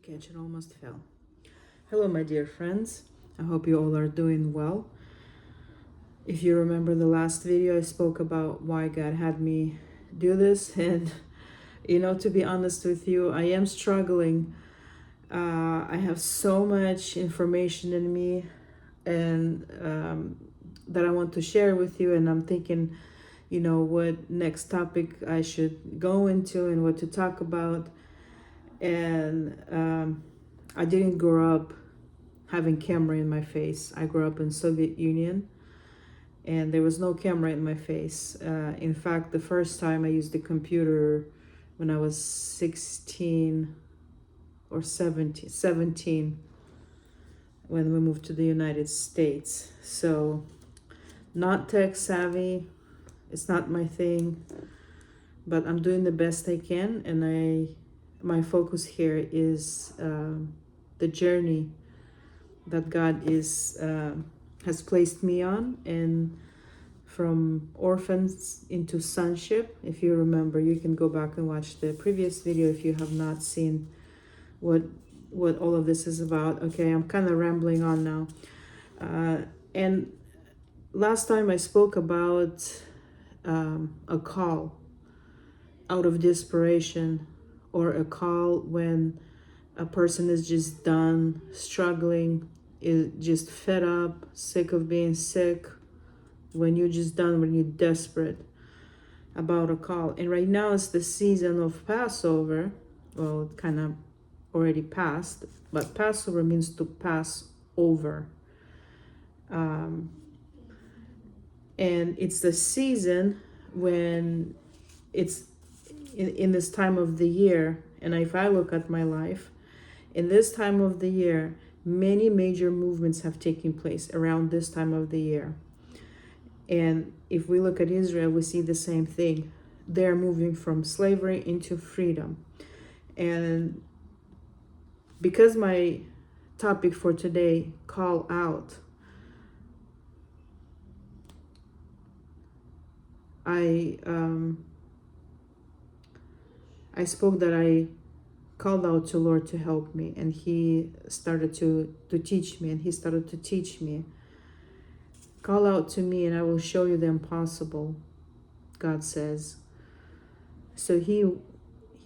catch, it almost fell. Hello, my dear friends. I hope you all are doing well. If you remember the last video, I spoke about why God had me do this. And, to be honest with you, I am struggling. I have so much information in me and that I want to share with you. And I'm thinking, what next topic I should go into and what to talk about. And I didn't grow up having camera in my face. I grew up in Soviet Union and there was no camera in my face. In fact, the first time I used the computer when I was 16 or 17 when we moved to the United States. So not tech savvy, it's not my thing, but I'm doing the best I can, and my focus here is the journey that God has placed me on, and from orphans into sonship. If you remember, you can go back and watch the previous video if you have not seen what all of this is about. Okay, I'm kind of rambling on now. And last time I spoke about a call out of desperation, or a call when a person is just done struggling, is just fed up, sick of being sick, when you're just done, when you're desperate about a call. And right now it's the season of Passover. Well, it kind of already passed, but Passover means to pass over. And it's the season when it's in this time of the year. And if I look at my life, in this time of the year, many major movements have taken place around this time of the year. And if we look at Israel, we see the same thing. They're moving from slavery into freedom. And because my topic for today, call out, I spoke that I called out to Lord to help me, and he started to teach me, and he started to teach me. Call out to me and I will show you the impossible, God says. So he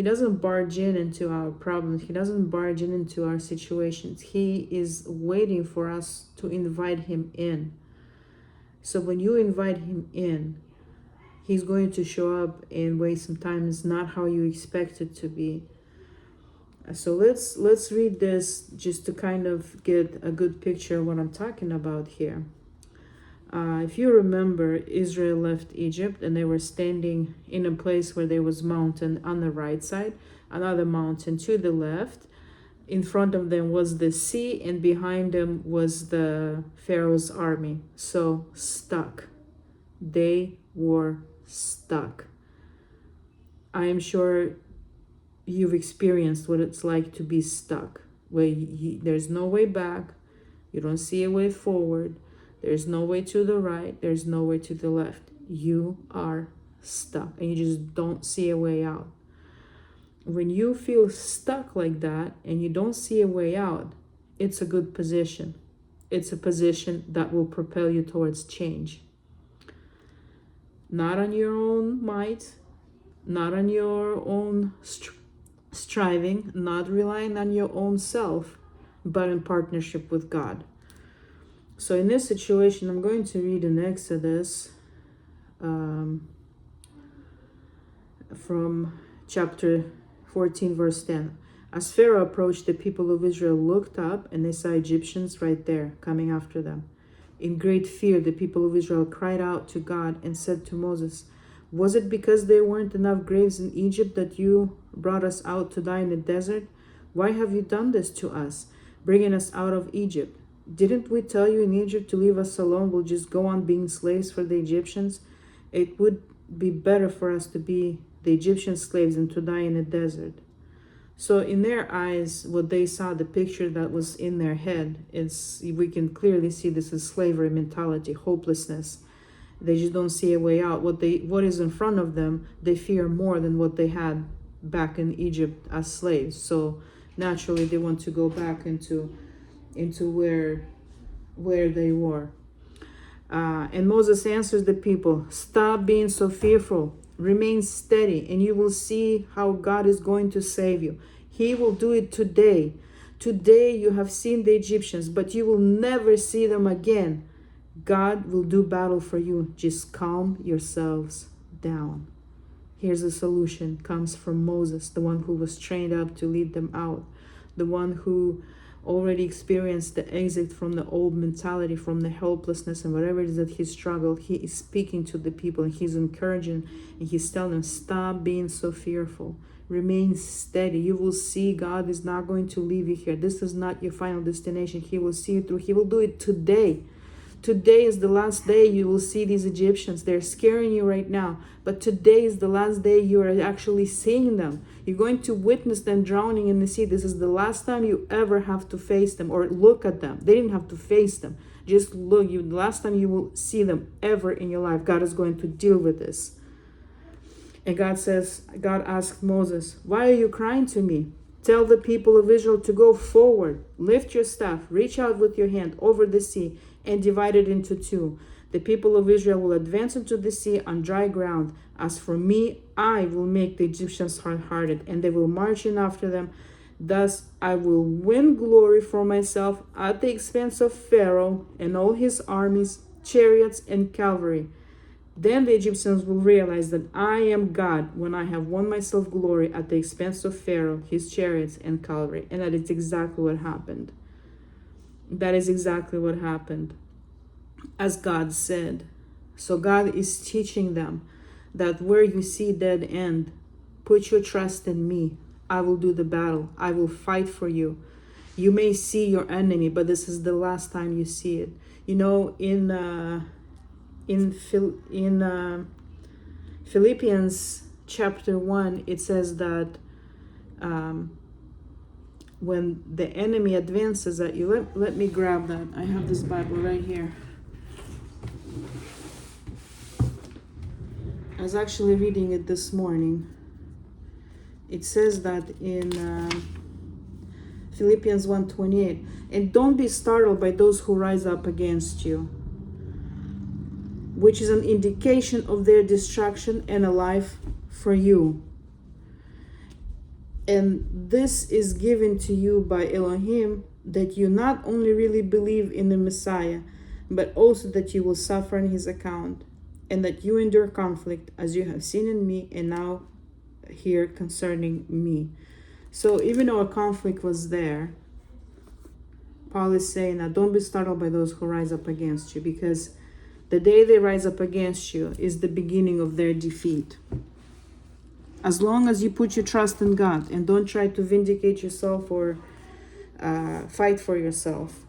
doesn't barge into our problems. He doesn't barge into our situations. He is waiting for us to invite him in. So when you invite him in, he's going to show up in ways sometimes not how you expect it to be. So let's read this just to kind of get a good picture of what I'm talking about here. If you remember, Israel left Egypt and they were standing in a place where there was mountain on the right side, another mountain to the left. In front of them was the sea, and behind them was the Pharaoh's army. So stuck. They were stuck. I am sure you've experienced what it's like to be stuck, where there's no way back, you don't see a way forward, there's no way to the right, there's no way to the left. You are stuck and you just don't see a way out. When you feel stuck like that and you don't see a way out, it's a good position. It's a position that will propel you towards change. Not on your own might, not on your own striving, not relying on your own self, but in partnership with God. So in this situation, I'm going to read in Exodus from chapter 14, verse 10. As Pharaoh approached, the people of Israel looked up and they saw Egyptians right there coming after them. In great fear, the people of Israel cried out to God and said to Moses, "Was it because there weren't enough graves in Egypt that you brought us out to die in the desert? Why have you done this to us, bringing us out of Egypt? Didn't we tell you in Egypt to leave us alone? We'll just go on being slaves for the Egyptians. It would be better for us to be the Egyptian slaves than to die in the desert." So in their eyes, what they saw, the picture that was in their head, is, we can clearly see this is slavery mentality, hopelessness. They just don't see a way out. What is in front of them, they fear more than what they had back in Egypt as slaves. So naturally they want to go back into where they were. And Moses answers the people, stop being so fearful, remain steady, and you will see how God is going to save you. He will do it today. Today you have seen the Egyptians, but you will never see them again. God will do battle for you. Just calm yourselves down. Here's the solution. Comes from Moses, the one who was trained up to lead them out, the one who already experienced the exit from the old mentality, from the helplessness and whatever it is that he struggled. He is speaking to the people and he's encouraging and he's telling them, stop being so fearful. Remain steady. You will see God is not going to leave you here. This is not your final destination. He will see you through. He will do it today. Today is the last day you will see these Egyptians. They're scaring you right now. But today is the last day you are actually seeing them. You're going to witness them drowning in the sea. This is the last time you ever have to face them or look at them. They didn't have to face them. Just look. The last time you will see them ever in your life. God is going to deal with this. And God asked Moses, why are you crying to me? Tell the people of Israel to go forward. Lift your staff, reach out with your hand over the sea and divide it into two. The people of Israel will advance into the sea on dry ground. As for me, I will make the Egyptians hard-hearted, and they will march in after them. Thus I will win glory for myself at the expense of Pharaoh and all his armies, chariots, and cavalry. Then the Egyptians will realize that I am God when I have won myself glory at the expense of Pharaoh, his chariots, and cavalry. And that is exactly what happened. That is exactly what happened, as God said. So God is teaching them that where you see dead end, put your trust in me. I will do the battle. I will fight for you. You may see your enemy, but this is the last time you see it. You know, in Philippians chapter 1, it says that when the enemy advances at you, let me grab that. I have this Bible right here. I was actually reading it this morning. It says that in Philippians 1:28, and don't be startled by those who rise up against you, which is an indication of their destruction and a life for you. And this is given to you by Elohim, that you not only really believe in the Messiah, but also that you will suffer on his account, and that you endure conflict, as you have seen in me, and now here concerning me. So even though a conflict was there, Paul is saying that don't be startled by those who rise up against you, because the day they rise up against you is the beginning of their defeat. As long as you put your trust in God and don't try to vindicate yourself or fight for yourself,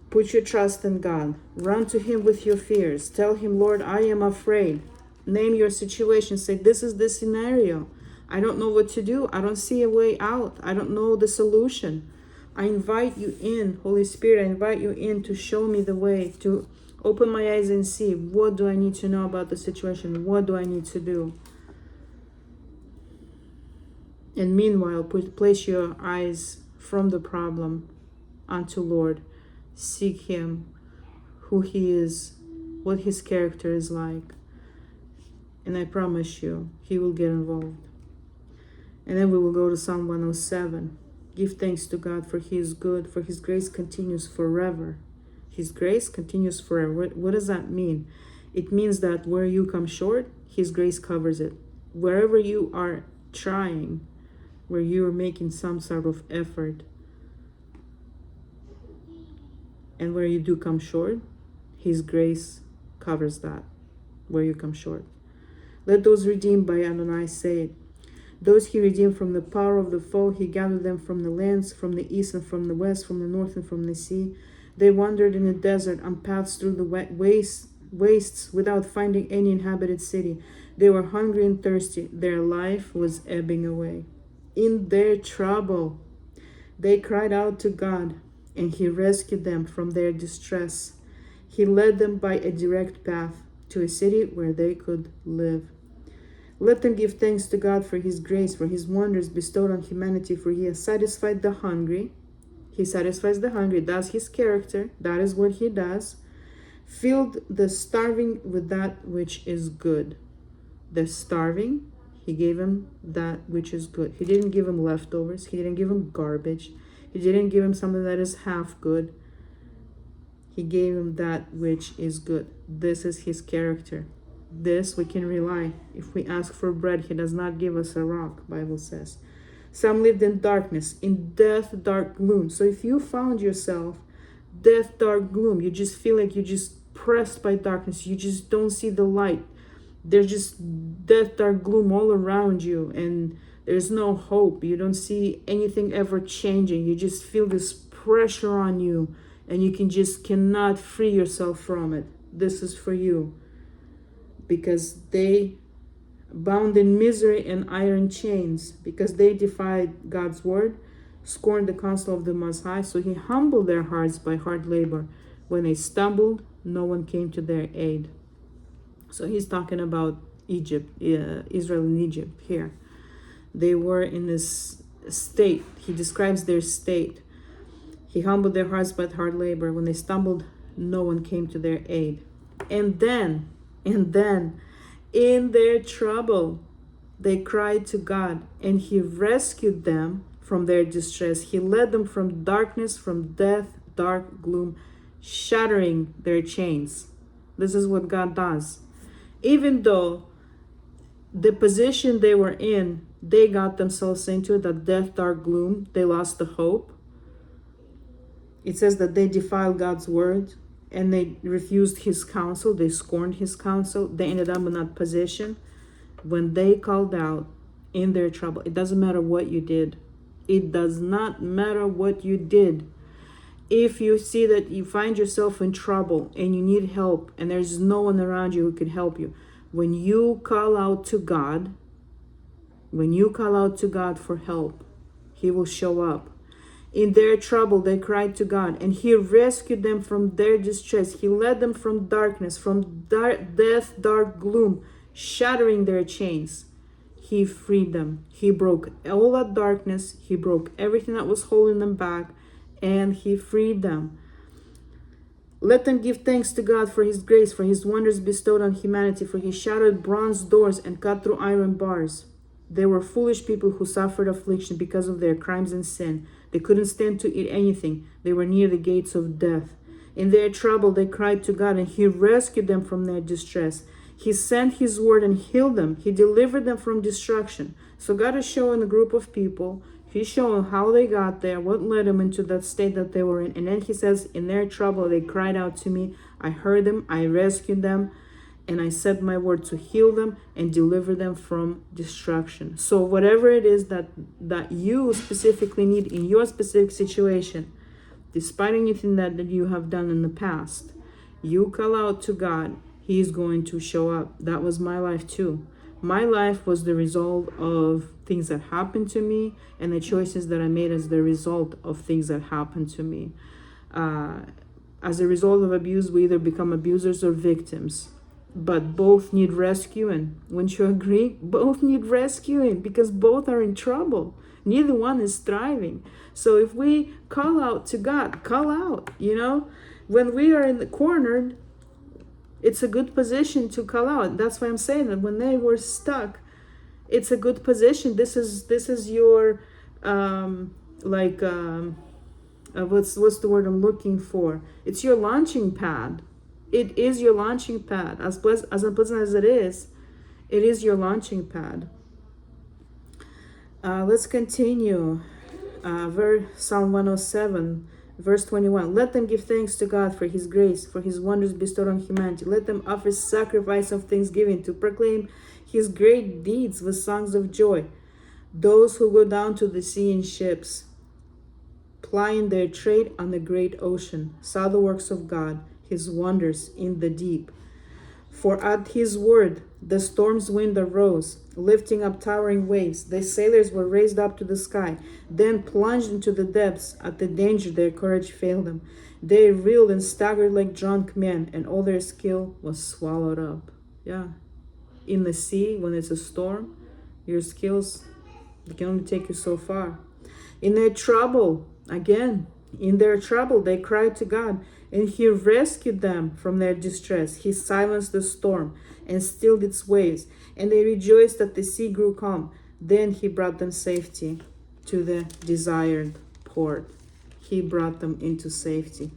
put your trust in God. Run to him with your fears. Tell him, Lord, I am afraid. Name your situation. Say, this is the scenario. I don't know what to do. I don't see a way out. I don't know the solution. I invite you in, Holy Spirit. I invite you in to show me the way, to open my eyes and see, what do I need to know about the situation? What do I need to do? And meanwhile, place your eyes from the problem unto Lord. Seek him, who he is, what his character is like. And I promise you, he will get involved. And then we will go to Psalm 107. Give thanks to God, for he is good, for his grace continues forever. His grace continues forever. What does that mean? It means that where you come short, his grace covers it. Wherever you are trying, where you are making some sort of effort, and where you do come short, his grace covers that, where you come short. Let those redeemed by Adonai say it. Those he redeemed from the power of the foe, he gathered them from the lands, from the east and from the west, from the north and from the sea. They wandered in the desert on paths through the wastes without finding any inhabited city. They were hungry and thirsty. Their life was ebbing away. In their trouble, they cried out to God, and he rescued them from their distress. He led them by a direct path to a city where they could live. Let them give thanks to God for his grace, for his wonders bestowed on humanity, for he has satisfied the hungry. He satisfies the hungry. That's his character. That is what he does. Filled the starving with that which is good. The starving, he gave him that which is good. He didn't give him leftovers. He didn't give him garbage. He didn't give him something that is half good. He gave him that which is good. This is his character. This we can rely. If we ask for bread, he does not give us a rock, Bible says. Some lived in darkness, in death, dark gloom. So if you found yourself death, dark gloom, you just feel like you're just pressed by darkness. You just don't see the light. There's just death, dark gloom all around you, and there's no hope. You don't see anything ever changing. You just feel this pressure on you, and you cannot free yourself from it. This is for you. Because they bound in misery and iron chains, because they defied God's word, scorned the counsel of the Most High. So he humbled their hearts by hard labor. When they stumbled, no one came to their aid. So he's talking about Egypt, Israel and Egypt here. They were in this state. He describes their state. He humbled their hearts by hard labor. When they stumbled, no one came to their aid. And then, in their trouble, they cried to God, and he rescued them from their distress. He led them from darkness, from death, dark gloom, shattering their chains. This is what God does. Even though the position they were in, they got themselves into that death, dark gloom, they lost the hope. It says that they defiled God's word, and they refused his counsel. They scorned his counsel. They ended up in that position. When they called out in their trouble, it doesn't matter what you did. It does not matter what you did. If you see that you find yourself in trouble and you need help and there's no one around you who can help you, when you call out to God, for help, he will show up. In their trouble, they cried to God, and he rescued them from their distress. He led them from darkness, from death, dark gloom, shattering their chains. He freed them. He broke all that darkness. He broke everything that was holding them back, and he freed them. Let them give thanks to God for his grace, for his wonders bestowed on humanity, for he shattered bronze doors and cut through iron bars. They were foolish people who suffered affliction because of their crimes and sin. They couldn't stand to eat anything. They were near the gates of death. In their trouble, they cried to God, and he rescued them from their distress. He sent his word and healed them. He delivered them from destruction. So God is showing a group of people. He's showing how they got there, what led them into that state that they were in. And then he says, in their trouble, they cried out to me. I heard them. I rescued them. And I said my word to heal them and deliver them from destruction. So whatever it is that you specifically need in your specific situation, despite anything that you have done in the past, you call out to God, he's going to show up. That was my life too. My life was the result of things that happened to me and the choices that I made as the result of things that happened to me. As a result of abuse, we either become abusers or victims. But both need rescuing. Wouldn't you agree? Both need rescuing because both are in trouble. Neither one is thriving. So if we call out to God, call out, when we are in the cornered, it's a good position to call out. That's why I'm saying that when they were stuck, it's a good position. This is your, what's the word I'm looking for? It's your launching pad. It is your launching pad. As unpleasant as it is your launching pad. Let's continue. Psalm 107, verse 21. Let them give thanks to God for his grace, for his wonders bestowed on humanity. Let them offer sacrifice of thanksgiving to proclaim his great deeds with songs of joy. Those who go down to the sea in ships, plying their trade on the great ocean, saw the works of God, his wonders in the deep. For at his word the storm's wind arose, lifting up towering waves. The sailors were raised up to the sky, then plunged into the depths. At the danger their courage failed them. They reeled and staggered like drunk men, and all their skill was swallowed up. Yeah. in the sea when it's a storm. Your skills, they can only take you so far. In their trouble, again, in their trouble, they cried to God, and he rescued them from their distress. He silenced the storm and stilled its waves, and they rejoiced that the sea grew calm. Then he brought them safety to the desired port. He brought them into safety.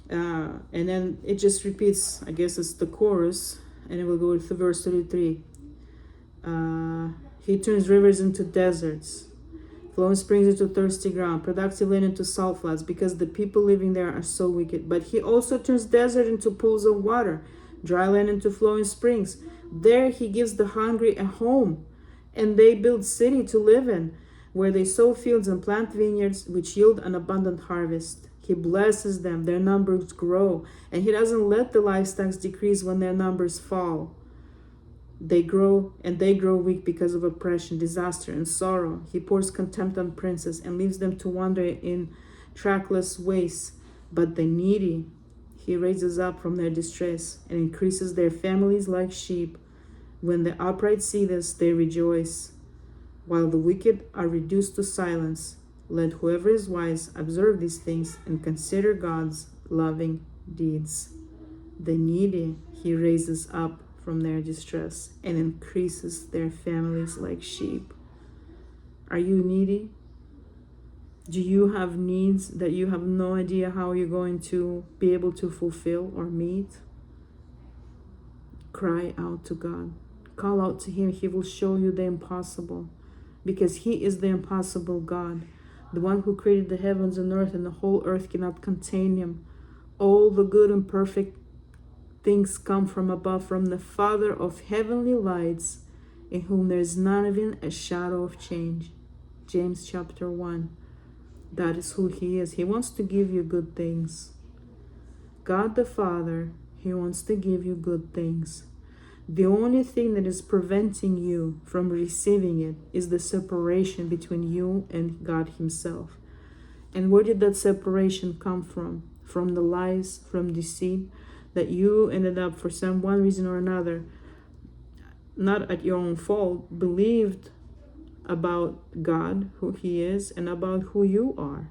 And then it just repeats, I guess it's the chorus, and it will go to verse 33. He turns rivers into deserts, flowing springs into thirsty ground, productive land into salt floods, because the people living there are so wicked. But he also turns desert into pools of water, dry land into flowing springs. There he gives the hungry a home, and they build city to live in, where they sow fields and plant vineyards, which yield an abundant harvest. He blesses them, their numbers grow, and he doesn't let the livestock decrease when their numbers fall. They grow weak because of oppression, disaster, and sorrow. He pours contempt on princes and leaves them to wander in trackless wastes. But the needy he raises up from their distress and increases their families like sheep. When the upright see this, they rejoice, while the wicked are reduced to silence. Let whoever is wise observe these things and consider God's loving deeds. The needy he raises up from their distress and increases their families like sheep. Are you needy? Do you have needs that you have no idea how you're going to be able to fulfill or meet? Cry out to God. Call out to him. He will show you the impossible, because he is the impossible God, the one who created the heavens and earth, and the whole earth cannot contain him. All the good and perfect things come from above, from the Father of heavenly lights, in whom there is not even a shadow of change. James chapter 1. That is who he is. He wants to give you good things. God the Father, he wants to give you good things. The only thing that is preventing you from receiving it is the separation between you and God himself. And where did that separation come from? From the lies, from deceit, that you ended up, for some one reason or another, not at your own fault, believed about God, who he is, and about who you are.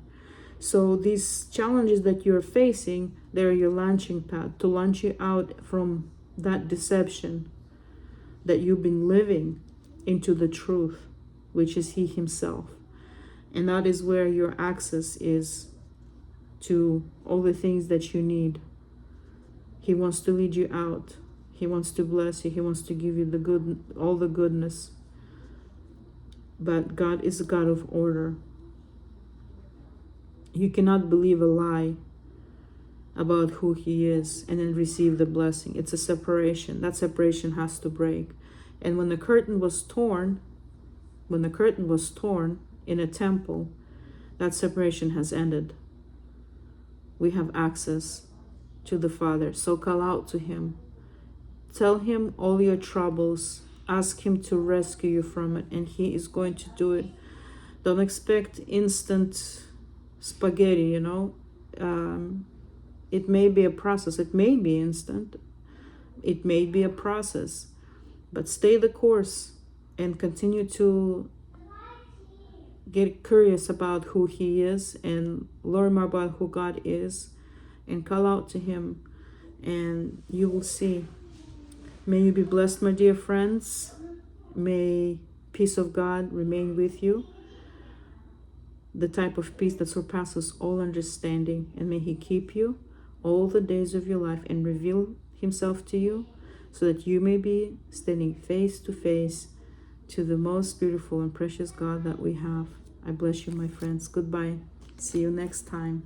So these challenges that you're facing, they're your launching pad to launch you out from that deception that you've been living into the truth, which is he himself. And that is where your access is to all the things that you need. He wants to lead you out. He wants to bless you. He wants to give you the good, all the goodness. But God is a God of order. You cannot believe a lie about who he is and then receive the blessing. It's a separation. That separation has to break. And when the curtain was torn in a temple, that separation has ended. We have access to the Father. So call out to him. Tell him all your troubles. Ask him to rescue you from it, and he is going to do it. Don't expect instant spaghetti, It may be a process. It may be instant. It may be a process. But stay the course and continue to get curious about who he is and learn more about who God is, and call out to him, and you will see. May you be blessed, my dear friends. May peace of God remain with you, the type of peace that surpasses all understanding, and may he keep you all the days of your life and reveal himself to you, so that you may be standing face to face to the most beautiful and precious God that we have. I bless you, my friends. Goodbye. See you next time.